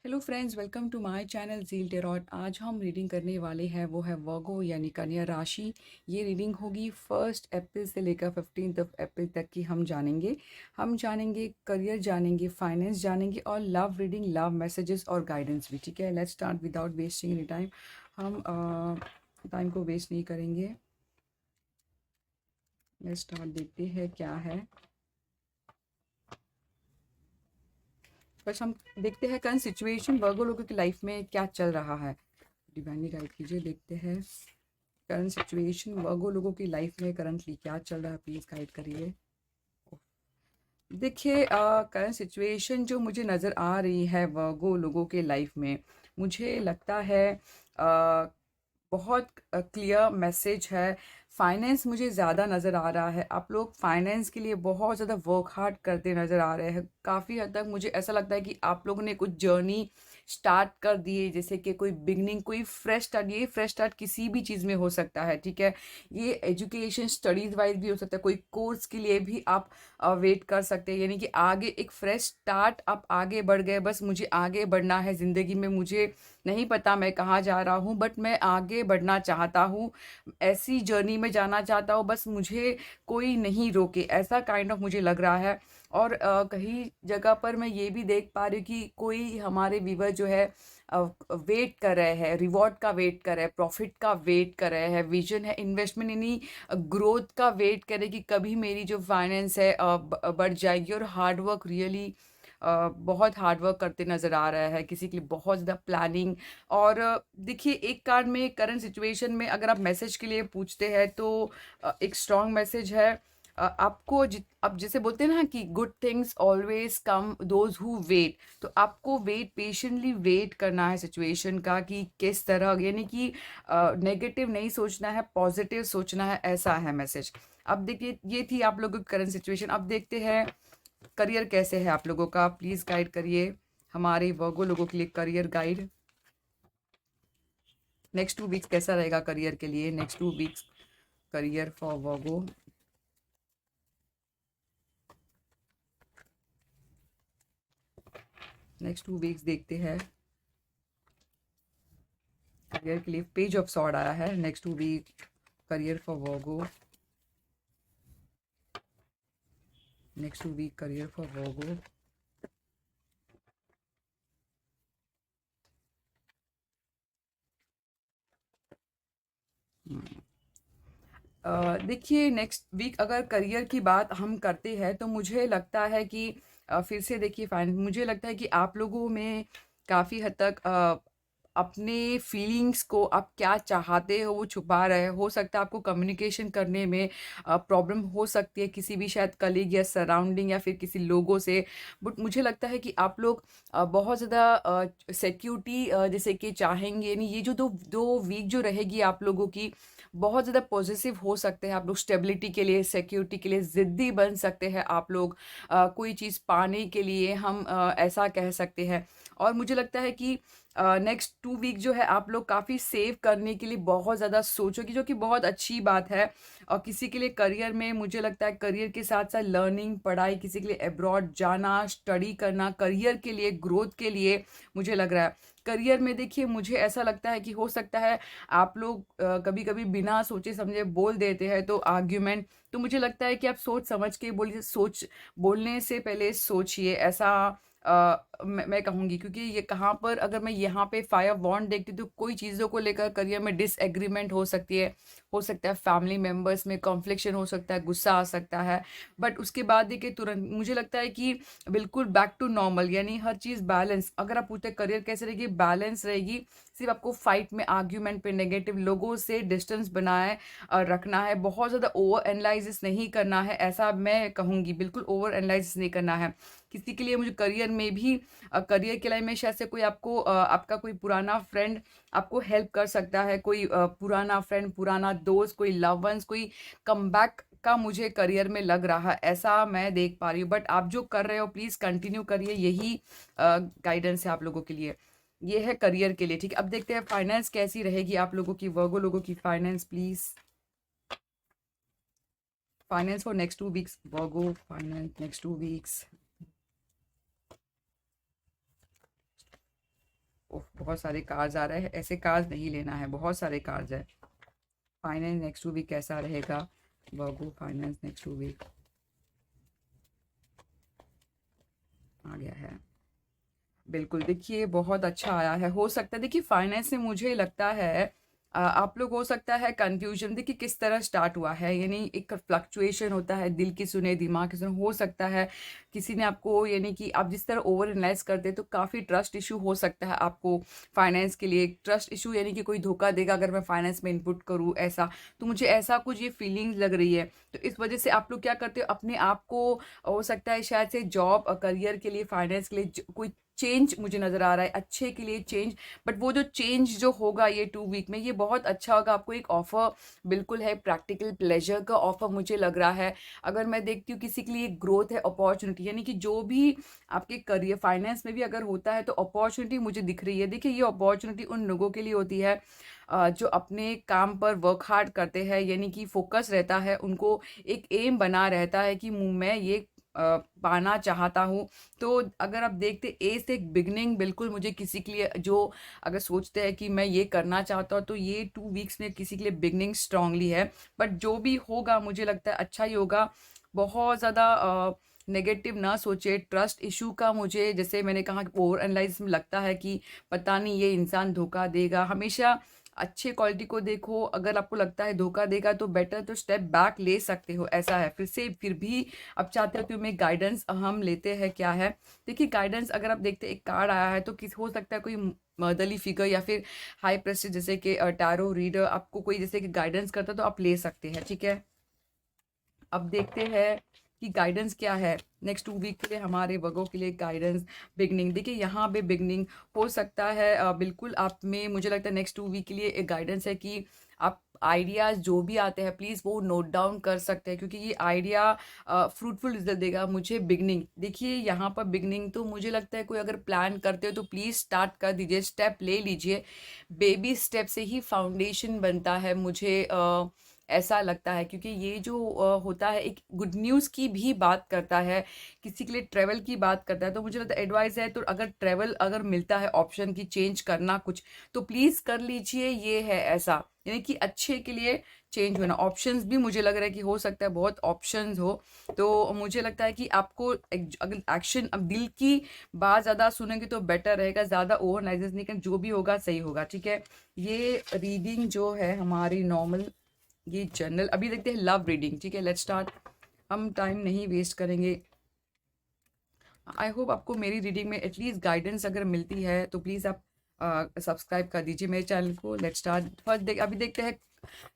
Hello friends, welcome to my channel zeal tarot. आज हम reading करने वाले हैं वो है वर्गो यानी कन्या राशि। ये रीडिंग होगी 1 अप्रैल से लेकर 15 अप्रैल तक की। हम जानेंगे करियर, जानेंगे फाइनेंस, जानेंगे और लव रीडिंग, लव मैसेजेस और गाइडेंस भी। ठीक है, let's start without wasting any time. हम टाइम को वेस्ट नहीं करेंगे। लेट्स स्टार्ट, देखते हैं क्या है। बस हम देखते हैं करंट सिचुएशन वर्गो लोगों की लाइफ में क्या चल रहा है। डिवाइनली गाइड कीजिए, देखते हैं करंट सिचुएशन वर्गो लोगों की लाइफ में करंटली क्या चल रहा है। प्लीज़ गाइड करिए। देखिए, करंट सिचुएशन जो मुझे नज़र आ रही है वर्गो लोगों के लाइफ में, मुझे लगता है अ, बहुत क्लियर मैसेज है। फाइनेंस मुझे ज़्यादा नज़र आ रहा है। आप लोग फाइनेंस के लिए बहुत ज़्यादा वर्क हार्ड करते नज़र आ रहे हैं। काफ़ी हद तक मुझे ऐसा लगता है कि आप लोगों ने कुछ जर्नी स्टार्ट कर दिए, जैसे कि कोई बिगनिंग, कोई फ्रेश स्टार्ट। ये फ्रेश स्टार्ट किसी भी चीज़ में हो सकता है। ठीक है, ये एजुकेशन स्टडीज़ वाइज भी हो सकता है। कोई कोर्स के लिए भी आप वेट कर सकते हैं, यानी कि आगे एक फ्रेश स्टार्ट, आप आगे बढ़ गए। बस मुझे आगे बढ़ना है ज़िंदगी में। मुझे नहीं पता मैं कहाँ जा रहा हूँ, बट मैं आगे बढ़ना चाहता हूँ। ऐसी जर्नी में जाना चाहता हूँ, बस मुझे कोई नहीं रोके, ऐसा काइंड ऑफ मुझे लग रहा है। और कहीं जगह पर मैं ये भी देख पा रही हूँ कि कोई हमारे व्यूवर जो है वेट कर रहे हैं, रिवॉर्ड का वेट कर रहे हैं, प्रॉफिट का वेट कर रहे हैं, विजन है, इन्वेस्टमेंट यानी ग्रोथ का वेट करे कि कभी मेरी जो फाइनेंस है बढ़ जाएगी। और हार्ड वर्क रियली बहुत हार्ड वर्क करते नज़र आ रहा है, किसी के लिए बहुत ज़्यादा प्लानिंग। और देखिए, एक कार्ड में करंट सिचुएशन में अगर आप मैसेज के लिए पूछते हैं तो एक स्ट्रॉन्ग मैसेज है। आपको अब जैसे बोलते हैं ना कि good things always come those who wait. तो आपको पेशेंटली वेट करना है सिचुएशन का कि किस तरह, यानी कि नेगेटिव नहीं सोचना है, पॉजिटिव सोचना है, ऐसा है मैसेज। अब देखिए, ये थी आप लोगों की करंट सिचुएशन। अब देखते हैं करियर कैसे है आप लोगों का। प्लीज़ गाइड करिए हमारे वर्गो लोगों के लिए करियर गाइड। नेक्स्ट 2 वीक्स कैसा रहेगा करियर के लिए? Next 2 weeks career for Virgo. Next 2 weeks देखते हैं करियर के लिए। पेज ऑफ सॉर्ड आया है। Next 2 week career for Virgo. Next 2 week career for Virgo. देखिए, नेक्स्ट वीक अगर करियर की बात हम करते हैं तो मुझे लगता है कि फिर से देखिए, फाइन मुझे लगता है कि आप लोगों में काफ़ी हद तक अपने फीलिंग्स को, आप क्या चाहते हो वो छुपा रहे हो सकता है आपको कम्युनिकेशन करने में प्रॉब्लम हो सकती है किसी भी शायद कलीग या सराउंडिंग या फिर किसी लोगों से। बट मुझे लगता है कि आप लोग बहुत ज़्यादा सिक्योरिटी जैसे कि चाहेंगे। यानी ये जो दो दो वीक जो रहेगी आप लोगों की, बहुत ज़्यादा पॉजिटिव हो सकते हैं आप लोग। स्टेबिलिटी के लिए, सिक्योरिटी के लिए ज़िद्दी बन सकते हैं आप लोग। कोई चीज़ पाने के लिए हम ऐसा कह सकते हैं। और मुझे लगता है कि नेक्स्ट 2 वीक जो है आप लोग काफ़ी सेव करने के लिए बहुत ज़्यादा सोचोगे, जो कि बहुत अच्छी बात है। और किसी के लिए करियर में मुझे लगता है करियर के साथ साथ लर्निंग, पढ़ाई, किसी के लिए अब्रॉड जाना, स्टडी करना, करियर के लिए, ग्रोथ के लिए मुझे लग रहा है। करियर में देखिए, मुझे ऐसा लगता है कि हो सकता है आप लोग कभी कभी बिना सोचे समझे बोल देते हैं तो आर्ग्यूमेंट। तो मुझे लगता है कि आप सोच समझ के बोलिए। बोलने से पहले सोचिए, ऐसा मैं कहूँगी। क्योंकि ये कहाँ पर, अगर मैं यहाँ पे फायर वॉन्ड देखती हूँ तो कोई चीज़ों को लेकर करियर में डिसएग्रीमेंट हो सकती है। हो सकता है फैमिली मेंबर्स में कॉन्फ्लिक्शन हो सकता है, गुस्सा आ सकता है। बट उसके बाद देखिए, तुरंत मुझे लगता है कि बिल्कुल बैक टू नॉर्मल, यानी हर चीज़ बैलेंस। अगर आप पूछते हैं करियर कैसे रहेगी, बैलेंस रहेगी। सिर्फ आपको फाइट में, आर्ग्यूमेंट पे, नेगेटिव लोगों से डिस्टेंस बनाए रखना है। बहुत ज़्यादा ओवर एनालाइसिस नहीं करना है, ऐसा मैं कहूँगी। बिल्कुल ओवर एनालाइसिस नहीं करना है किसी के लिए। मुझे करियर में भी, करियर के लाइन में शायद से कोई आपको आपका कोई पुराना फ्रेंड आपको हेल्प कर सकता है। कोई पुराना फ्रेंड, पुराना दोस्त, कोई लव वंस, कोई कमबैक का मुझे करियर में लग रहा है, ऐसा मैं देख पा रही हूँ। बट आप जो कर रहे हो प्लीज़ कंटिन्यू करिए, यही गाइडेंस है आप लोगों के लिए। ये है करियर के लिए। ठीक है, अब देखते हैं फाइनेंस कैसी रहेगी आप लोगों की, वर्गो लोगों की finance please. Finance for next 2 weeks Virgo, finance next 2 weeks. Oh! बहुत सारे कार्ड्स आ रहे हैं, ऐसे कार्ड्स नहीं लेना है, बहुत सारे कार्ड्स हैं। फाइनेंस नेक्स्ट 2 वीक कैसा रहेगा? वर्गो फाइनेंस नेक्स्ट 2 वीक आ गया है। बिल्कुल, देखिए बहुत अच्छा आया है। हो सकता है देखिए फाइनेंस में मुझे लगता है आप लोग हो सकता है कन्फ्यूज़न देखिए किस तरह स्टार्ट हुआ है, यानी एक फ्लक्चुएशन होता है, दिल की सुने दिमाग की सुने। हो सकता है किसी ने आपको यानी कि आप जिस तरह ओवर एनालाइज़ करते हैं तो काफ़ी ट्रस्ट इश्यू हो सकता है आपको फाइनेंस के लिए। ट्रस्ट इश्यू यानी कि कोई धोखा देगा अगर मैं फाइनेंस में इनपुट करूँ ऐसा। तो मुझे ऐसा कुछ ये फीलिंग्स लग रही है। तो इस वज़ह से आप लोग क्या करते हो अपने आप को हो सकता है शायद से जॉब करियर के लिए, फाइनेंस के लिए कोई चेंज मुझे नज़र आ रहा है, अच्छे के लिए चेंज। बट वो जो चेंज जो होगा ये 2 वीक में ये बहुत अच्छा होगा। आपको एक ऑफ़र बिल्कुल है, प्रैक्टिकल प्लेज़र का ऑफ़र मुझे लग रहा है। अगर मैं देखती हूँ किसी के लिए ग्रोथ है, अपॉर्च्युनिटी यानी कि जो भी आपके करियर फाइनेंस में भी अगर होता है तो अपॉर्च्युनिटी मुझे दिख रही है। देखिए ये अपॉर्च्युनिटी उन लोगों के लिए होती है जो अपने काम पर वर्क हार्ड करते हैं, यानी कि फ़ोकस रहता है, उनको एक एम बना रहता है कि मैं ये पाना चाहता हूँ। तो अगर आप देखते ए से एक बिगिनिंग बिल्कुल मुझे किसी के लिए जो अगर सोचते हैं कि मैं ये करना चाहता हूँ तो ये 2 वीक्स में किसी के लिए बिगिनिंग स्ट्रांगली है। बट जो भी होगा मुझे लगता है अच्छा ही होगा। बहुत ज़्यादा नेगेटिव ना सोचिए। ट्रस्ट इश्यू का मुझे जैसे मैंने कहा कि ओवर एनालाइज़ में लगता है कि पता नहीं ये इंसान धोखा देगा। हमेशा अच्छे क्वालिटी को देखो, अगर आपको लगता है धोखा देगा तो बेटर तो स्टेप बैक ले सकते हो, ऐसा है। फिर भी अब चाहते हो कि मैं गाइडेंस हम लेते हैं क्या है। देखिए गाइडेंस अगर आप देखते एक कार्ड आया है तो किस हो सकता है कोई मदरली फिगर या फिर हाई प्रेस्टीज जैसे कि टैरो रीडर आपको कोई जैसे कि गाइडेंस करता है तो आप ले सकते हैं, ठीक है। अब देखते हैं कि गाइडेंस क्या है नेक्स्ट 2 वीक के लिए हमारे वर्गों के लिए गाइडेंस। बिगनिंग देखिए यहाँ पे बिगनिंग हो सकता है बिल्कुल आप में मुझे लगता है नेक्स्ट 2 वीक के लिए एक गाइडेंस है कि आप आइडियाज़ जो भी आते हैं प्लीज़ वो नोट डाउन कर सकते हैं क्योंकि ये आइडिया फ्रूटफुल रिजल्ट देगा मुझे। बिगनिंग देखिए यहाँ पर बिगनिंग तो मुझे लगता है कोई अगर प्लान करते हो तो प्लीज़ स्टार्ट कर दीजिए, स्टेप ले लीजिए। बेबी स्टेप से ही फाउंडेशन बनता है मुझे ऐसा लगता है क्योंकि ये जो होता है एक गुड न्यूज़ की भी बात करता है, किसी के लिए ट्रैवल की बात करता है। तो मुझे लगता है एडवाइस है तो अगर ट्रैवल अगर मिलता है ऑप्शन की चेंज करना कुछ तो प्लीज़ कर लीजिए, ये है ऐसा यानी कि अच्छे के लिए चेंज होना। ऑप्शंस भी मुझे लग रहा है कि हो सकता है बहुत ऑप्शंस हो। तो मुझे लगता है कि आपको अगर एक्शन अब दिल की बात ज़्यादा सुनेंगे तो बेटर रहेगा, ज़्यादा ओवर एनालिसिस नहीं करें, जो भी होगा सही होगा, ठीक है। ये रीडिंग जो है हमारी नॉर्मल ये जनरल अभी देखते हैं लव रीडिंग, ठीक है। लेट्स स्टार्ट, हम टाइम नहीं वेस्ट करेंगे। आई होप आपको मेरी रीडिंग में एटलीस्ट गाइडेंस अगर मिलती है तो प्लीज़ आप सब्सक्राइब कर दीजिए मेरे चैनल को। लेट्स स्टार्ट फर्स्ट अभी देखते हैं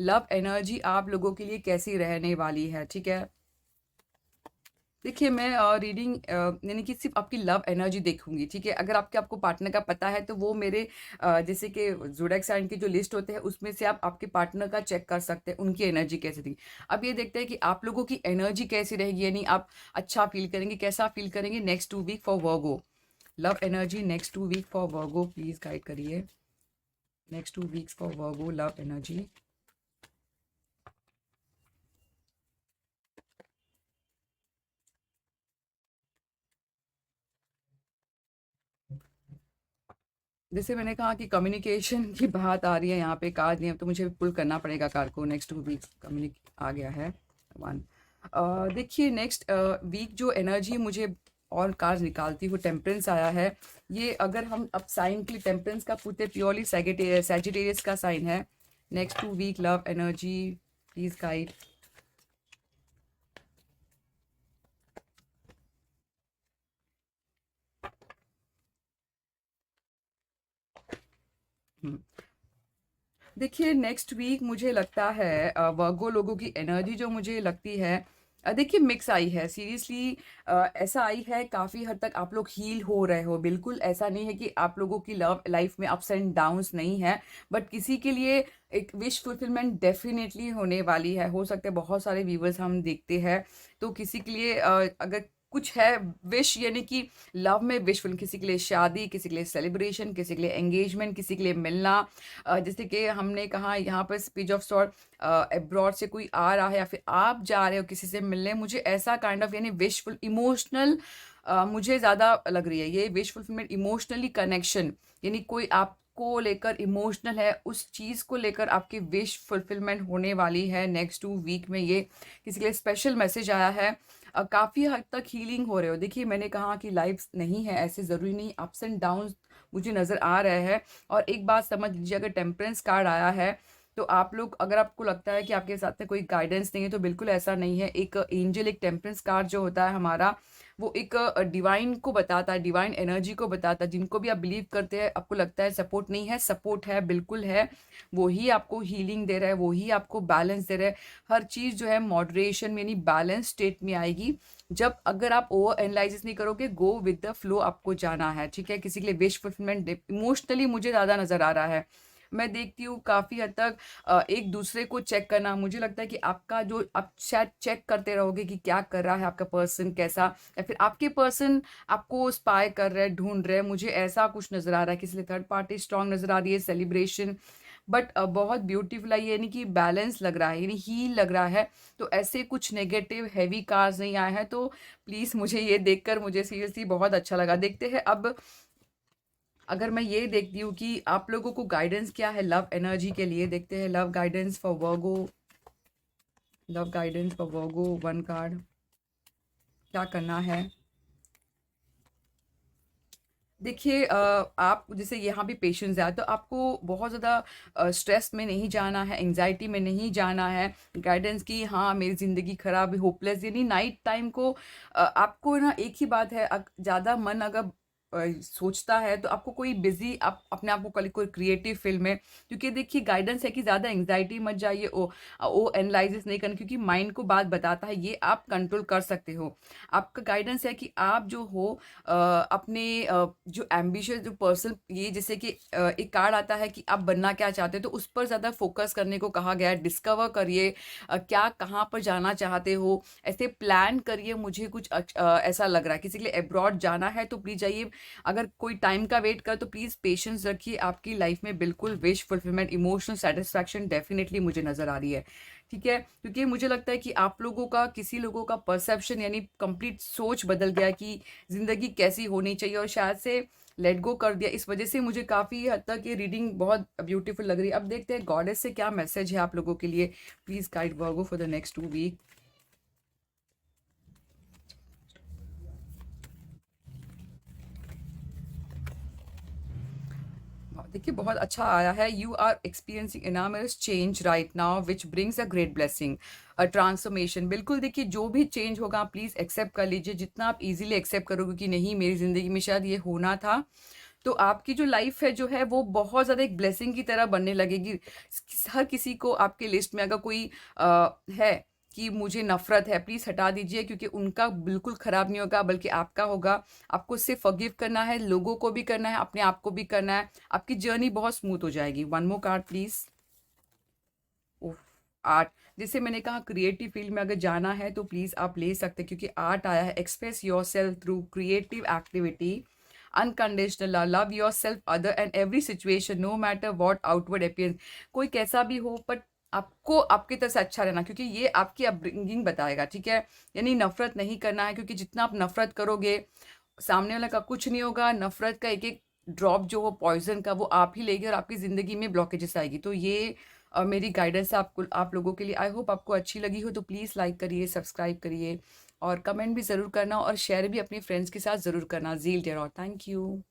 लव एनर्जी आप लोगों के लिए कैसी रहने वाली है, ठीक है। देखिए मैं रीडिंग यानी कि सिर्फ आपकी लव एनर्जी देखूंगी, ठीक है। अगर आपको पार्टनर का पता है तो वो मेरे जैसे कि ज़ोडिएक साइन की जो लिस्ट होते हैं उसमें से आप आपके पार्टनर का चेक कर सकते हैं उनकी एनर्जी कैसी थी। अब ये देखते हैं कि आप लोगों की एनर्जी कैसी रहेगी, यानी आप अच्छा फील करेंगे, कैसा फील करेंगे next 2 week for Virgo. Love energy next 2 week for Virgo, please guide करिए। Next 2 weeks for Virgo love energy. जैसे मैंने कहा कि कम्युनिकेशन की बात आ रही है यहाँ पे, कार्ड नहीं है तो मुझे पुल करना पड़ेगा कार्ड को। नेक्स्ट 2 वीक्स कम्युनिक आ गया है वन। देखिए नेक्स्ट वीक जो एनर्जी मुझे और कार्ड निकालती हूँ, टेम्परेंस आया है। ये अगर हम अब साइन के लिए टेम्परेंस का पूछते प्योरली सैजिटेरियस का साइन है। Next 2 week love energy please guide. देखिए नेक्स्ट वीक मुझे लगता है वर्गो लोगों की एनर्जी जो मुझे लगती है देखिए मिक्स आई है सीरियसली। ऐसा आई है काफ़ी हद तक आप लोग हील हो रहे हो, बिल्कुल ऐसा नहीं है कि आप लोगों की लव लाइफ में अप्स एंड डाउन्स नहीं है। बट किसी के लिए एक विश फुलफिलमेंट डेफिनेटली होने वाली है। हो सकता है बहुत सारे व्यूवर्स हम देखते हैं तो किसी के लिए अगर कुछ है विश यानी कि लव में विशफुल, किसी के लिए शादी, किसी के लिए सेलिब्रेशन, किसी के लिए एंगेजमेंट, किसी के लिए मिलना। जैसे कि हमने कहा यहाँ पर स्पीच ऑफ सॉर्ट अब्रॉड से कोई आ रहा है या फिर आप जा रहे हो किसी से मिलने, मुझे ऐसा काइंड ऑफ यानी विशफुल इमोशनल मुझे ज़्यादा लग रही है ये विश फुलफिलमेंट इमोशनली कनेक्शन, यानी कोई आपको लेकर इमोशनल है, उस चीज़ को लेकर आपकी विश फुलफिलमेंट होने वाली है नेक्स्ट 2 वीक में। ये किसी के लिए स्पेशल मैसेज आया है। काफ़ी हद तक हीलिंग हो रहे हो। देखिए मैंने कहा कि लाइफ नहीं है ऐसे, ज़रूरी नहीं, अप्स एंड डाउन्स मुझे नज़र आ रहे हैं। और एक बात समझ लीजिए, अगर टेम्परेंस कार्ड आया है तो आप लोग, अगर आपको लगता है कि आपके साथ में कोई गाइडेंस नहीं है, तो बिल्कुल ऐसा नहीं है। एक एंजल, एक टेम्परेंस कार्ड जो होता है हमारा, वो एक डिवाइन को बताता है, डिवाइन एनर्जी को बताता है। जिनको भी आप बिलीव करते हैं, आपको लगता है सपोर्ट नहीं है, सपोर्ट है, बिल्कुल है। वो ही आपको हीलिंग दे रहा है, वो ही आपको बैलेंस दे रहा है। हर चीज़ जो है मॉडरेशन में, यानी बैलेंस स्टेट में आएगी जब, अगर आप ओवर एनालाइसिस नहीं करोगे, गो विद द फ्लो आपको जाना है, ठीक है। किसी के लिए विश फुलफिलमेंट इमोशनली मुझे ज़्यादा नज़र आ रहा है। मैं देखती हूँ काफ़ी हद तक एक दूसरे को चेक करना, मुझे लगता है कि आपका जो, आप शायद चेक करते रहोगे कि क्या कर रहा है आपका पर्सन, कैसा, या फिर आपके पर्सन आपको स्पाई कर रहे हैं, ढूंढ रहे हैं। मुझे ऐसा कुछ नज़र आ रहा है, किसी लिए थर्ड पार्टी स्ट्रांग नज़र आ रही है, सेलिब्रेशन, बट बहुत ब्यूटीफुल है ये, यानी कि बैलेंस लग रहा है, यानी हील लग रहा है। तो ऐसे कुछ नेगेटिव हैवी कार्ड्स नहीं आए हैं। तो प्लीज़, मुझे ये देखकर मुझे सीरियसली बहुत अच्छा लगा। देखते हैं अब, अगर मैं ये देखती हूँ कि आप लोगों को गाइडेंस क्या है लव एनर्जी के लिए। देखते हैं love guidance for Virgo, love guidance for Virgo, 1 card, क्या करना है। देखिए आप जैसे यहाँ भी पेशेंस है, तो आपको बहुत ज़्यादा स्ट्रेस में नहीं जाना है, एंजाइटी में नहीं जाना है। गाइडेंस की, हाँ मेरी ज़िंदगी खराब है, होपलेस, यानी नाइट टाइम को आपको ना, एक ही बात है, ज़्यादा मन अगर सोचता है तो आपको कोई बिजी, आप अपने आप को कोई क्रिएटिव फील्ड में, क्योंकि देखिए गाइडेंस है कि ज़्यादा एंजाइटी मत जाइए, ओ एनालिसिस नहीं करना, क्योंकि माइंड को बात बताता है, ये आप कंट्रोल कर सकते हो। आपका गाइडेंस है कि आप जो हो अपने जो एम्बिशियस जो पर्सन, ये जैसे कि एक कार्ड आता है कि आप बनना क्या चाहते हो, तो उस पर ज़्यादा फोकस करने को कहा गया है। डिस्कवर करिए क्या, कहाँ पर जाना चाहते हो, ऐसे प्लान करिए। मुझे कुछ ऐसा लग रहा है किसी के लिए अब्रॉड जाना है तो प्लीज़ जाइए। अगर कोई टाइम का वेट कर तो प्लीज़ पेशेंस रखिए, आपकी लाइफ में बिल्कुल wish fulfilment, emotional satisfaction definitely मुझे नज़र आ रही है, ठीक है। क्योंकि मुझे लगता है कि आप लोगों का, किसी लोगों का परसेप्शन, यानी कंप्लीट सोच बदल गया कि ज़िंदगी कैसी होनी चाहिए, और शायद से लेट गो कर दिया। इस वजह से मुझे काफ़ी हद तक ये रीडिंग बहुत ब्यूटीफुल लग रही है। अब देखते हैं गॉडेस से क्या मैसेज है आप लोगों के लिए। Please guide Virgo for the next 2 week. देखिए बहुत अच्छा आया है। You are experiencing enormous change right now which brings a great blessing, a transformation. बिल्कुल, देखिए जो भी चेंज होगा प्लीज़ एक्सेप्ट कर लीजिए। जितना आप इजीली एक्सेप्ट करोगे कि नहीं मेरी ज़िंदगी में शायद ये होना था, तो आपकी जो लाइफ है जो है वो बहुत ज़्यादा एक ब्लेसिंग की तरह बनने लगेगी। हर किसी को आपके लिस्ट में अगर कोई है कि मुझे नफ़रत है, प्लीज़ हटा दीजिए, क्योंकि उनका बिल्कुल ख़राब नहीं होगा, बल्कि आपका होगा। आपको सिर्फ फॉरगिव करना है, लोगों को भी करना है, अपने आप को भी करना है। आपकी जर्नी बहुत स्मूथ हो जाएगी। One more card please. Oh, art. जैसे मैंने कहा क्रिएटिव फील्ड में अगर जाना है तो प्लीज़ आप ले सकते हैं, क्योंकि आर्ट आया है। Express yourself through creative activity, unconditional love, love yourself other and every situation, no matter what outward appearance. कोई कैसा भी हो, बट आपको आपकी तरफ से अच्छा रहना, क्योंकि ये आपकी अपब्रिंगिंग बताएगा, ठीक है। यानी नफरत नहीं करना है, क्योंकि जितना आप नफरत करोगे, सामने वाला का कुछ नहीं होगा। नफरत का एक एक ड्रॉप जो हो पॉइजन का, वो आप ही लेगी और आपकी ज़िंदगी में ब्लॉकेजेस आएगी। तो ये मेरी गाइडेंस है आपको, आप लोगों के लिए। आई होप आपको अच्छी लगी हो, तो प्लीज़ लाइक करिए, सब्सक्राइब करिए, और कमेंट भी ज़रूर करना, और शेयर भी अपने फ्रेंड्स के साथ ज़रूर करना। ज़ील डेयर, और थैंक यू।